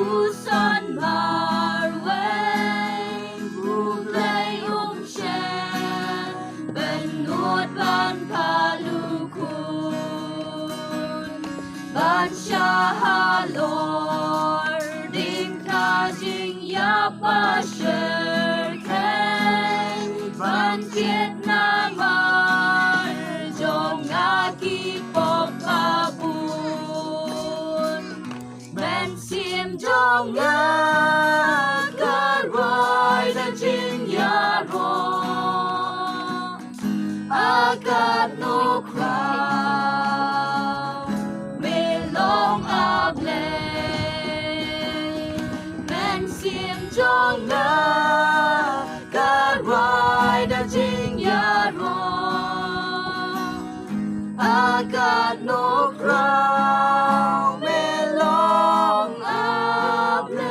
Busan Marway Buklay Shen Benut Ban Palukun Ban Shahalor Ding Tajing Yapa Sherken Ban Vietnamar Jong Aki Pop Papun Ben Sim Jong Nga Karwai Dan Jing Yaro Akat No Crown Melong Ablay Ben Sim Jong Nga Karwai Dan Jing Yaro Akat No Crown Melong Ablay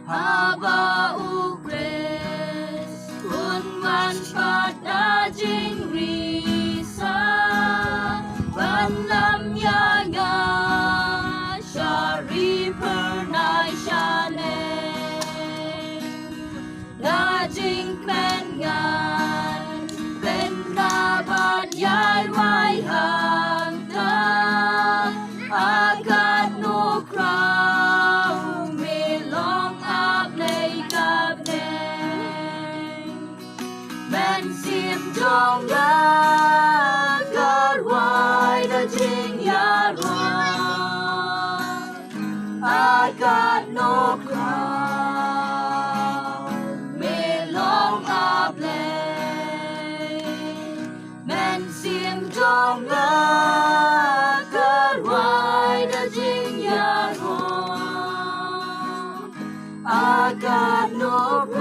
Haba Ugres Kunman Pada Jing Risa Ban Lam Yaga Shari Pernai Shaneng Na Jing Pen Ngan Ben Nabat Yai Wai Hang Ta Akat No Crown Melong Ablay Kapneng Ben Sim Jong Nga Karwai Da Jing Yaro Akat No Crown Melong Ablay Ben Sim Jong Nga Karwai Da Jing Yaro Akat No Crown